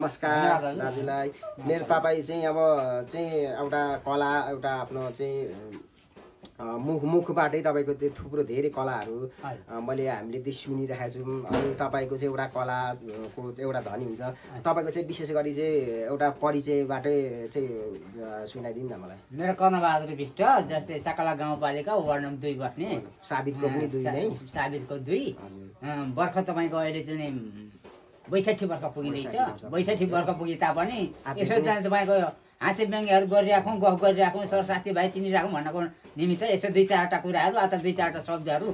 नमस्कार दाजुलाई। मेरो तपाईँ चाहिँ अब चाहिँ एउटा कला एउटा आफ्नो चाहिँ मुखबाटै तपाईँको त्यो थुप्रो धेरै कलाहरू हामीले त्यो सुनिरहेको छौँ। अनि तपाईँको चाहिँ एउटा कलाको एउटा धनी हुन्छ। तपाईँको चाहिँ विशेष गरी चाहिँ एउटा परिचयबाटै चाहिँ सुनाइदिनु न मलाई। मेरो कर्णबहादुर विष्ट, जस्तै सकला गाउँपालिका वार्ड नम्बर 2 बस्ने। साबितको पनि 2 नै, साबितको 2। वर्ष तपाईँको अहिले चाहिँ 62 वर्ष पुगिँदैछ। 62 वर्ष पुगे तापनि यसो तपाईँको हाँसी व्यङ्ग्यहरू गरिराखौँ, गफ गरिराखौँ, सरसाथी भाइ चिनिराखौँ भन्नको निमित्त यसो 2-4वटा कुराहरू अथवा 2-4वटा शब्दहरू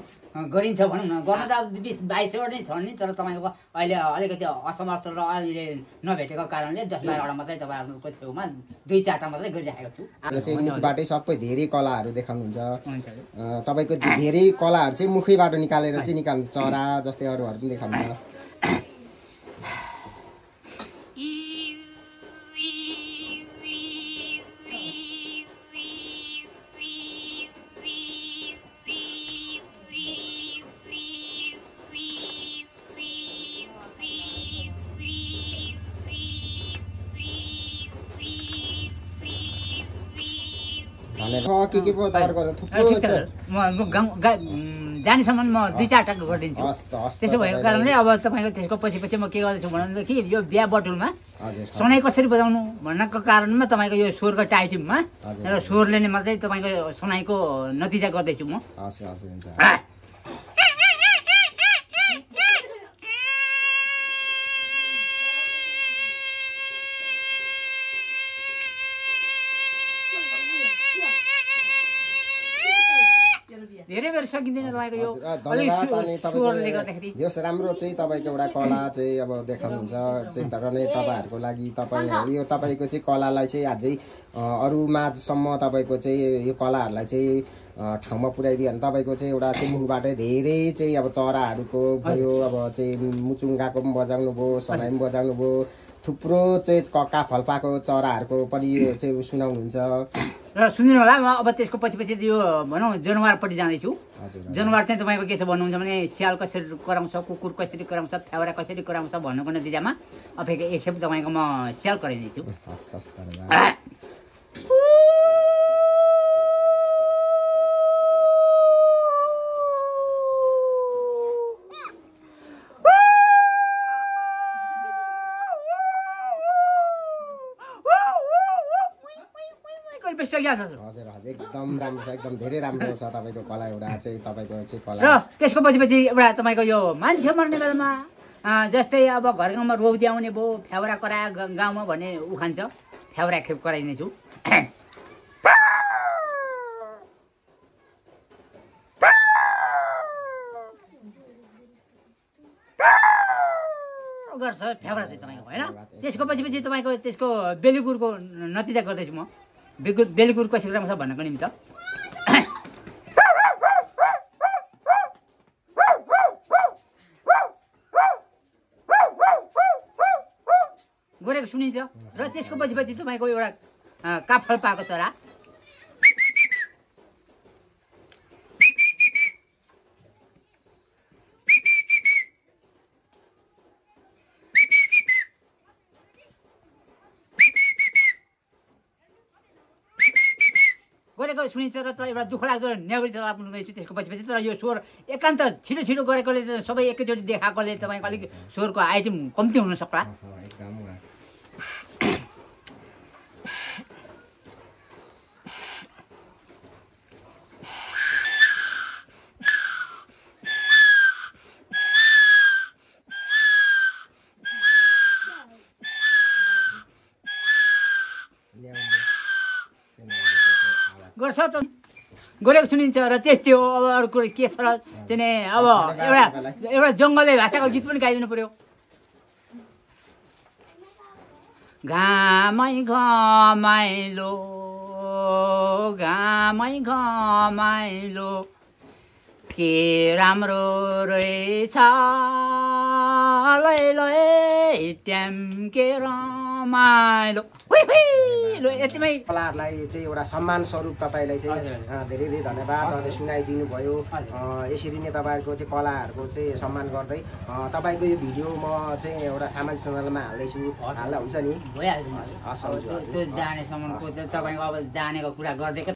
गरिन्छ भनौँ न। गर्नु त 20-22 नै छन् नि, तर तपाईँको अहिले अलिकति असमर्थ र अहिले नभेटेको कारणले 10-12वटा मात्रै तपाईँहरूको छेउमा 2-4वटा मात्रै गरिराखेको छु। चाहिँ मुखबाटै सबै धेरै कलाहरू देखाउनुहुन्छ। तपाईँको धेरै कलाहरू चाहिँ मुखैबाट निकालेर चाहिँ निकाल्नु, चरा जस्तै अरूहरू पनि देखाउनुहुन्छ। जानेसम्म म 2-4वटा गरिदिन्छु। त्यसो भएको कारणले अब तपाईँको त्यसको पछि म के गर्दैछु भन्दाखेरि यो बिहा बटुलमा सनाई कसरी बजाउनु भन्नको कारणमा तपाईँको यो स्वरको टाइटिममा र स्वरले नै मात्रै तपाईँको सनाईको नतिजा गर्दैछु म। धेरै बेर सकिँदैन तपाईँको यो स्वरले गर्दाखेरि। जस राम्रो चाहिँ तपाईँको एउटा कला चाहिँ अब देखाउनुहुन्छ चाहिँ, तर नै तपाईँहरूको लागि यो तपाईँको चाहिँ कलालाई चाहिँ अझै अरू माझसम्म तपाईँको चाहिँ यो कलाहरूलाई चाहिँ ठाउँमा पुर्याइदियो भने तपाईँको चाहिँ एउटा चाहिँ मुखबाटै धेरै चाहिँ अब चराहरूको भयो, अब चाहिँ मुचुङ्गाको पनि बजाउनु भयो, सनाई पनि बजाउनु भयो, थुप्रो चाहिँ काफल्पाको चराहरूको पनि चाहिँ सुनाउनुहुन्छ र सुनिनु होला। म अब त्यसको पछि यो भनौँ जनावरपट्टि जाँदैछु। जनावर चाहिँ तपाईँको के छ भन्नुहुन्छ भने स्याल कसरी कराउँछ, कुकुर कसरी कराउँछ, फ्याउरा कसरी कराउँछ भन्नुको नतिजामा अब एकखेप तपाईँको म स्याल कराइदिन्छु। हजुर एकदम राम्रो छ, एकदम धेरै राम्रो छ तपाईँको कला एउटा चाहिँ तपाईँको चाहिँ कला। र त्यसको पछि एउटा तपाईँको यो मान्छे मर्ने बेलामा जस्तै अब घर गाउँमा रोउदी आउने भयो, फ्याउरा करायो गाउँमा भन्ने उखान छ, फ्याउरा खेप कराइदिनेछु। गर्छ फ्याउरा चाहिँ तपाईँको होइन। त्यसको पछि तपाईँको त्यसको बेलुकुरको नतिजा गर्दैछु म। बेलुकुर कसरी कराउँछ भन्नको निमित्त गरेको सुनिन्छ। र त्यसको पछि तपाईँको एउटा काफल पाएको चरा गरेको सुनिन्छ। र तर एउटा दुःख लाग्दो न्याउरी चला पनि रहेछु त्यसको पछि। तर यो स्वर एकान्त छिटो गरेकोले सबै एकैचोटि देखाएकोले तपाईँको अलिक स्वरको आइटम कम्ती हुन सक्ला। गर्छ त गरेको सुनिन्छ। र त्यस्तै हो। अब अरू कुरो के छ र चाहिँ अब एउटा जङ्गलले भाषाको गीत पनि गाइदिनु पर्यो। घामै घमाइलो के राम्रो रहेछ लै लै ट्याम के रमाइलो। हुइ हुइ ल यतिमै कलाहरूलाई चाहिँ एउटा सम्मान स्वरूप तपाईँलाई चाहिँ धेरै धेरै धन्यवाद अहिले सुनाइदिनु भयो यसरी नै तपाईँहरूको चाहिँ कलाहरूको चाहिँ सम्मान गर्दै तपाईँको यो भिडियो म चाहिँ एउटा सामाजिक सञ्जालमा हाल्दैछु हाल्दा हुन्छ नि भइहाल्छ हस् हुन्छ त्यो जानेसम्मको चाहिँ तपाईँको अब जानेको कुरा गरिदिएको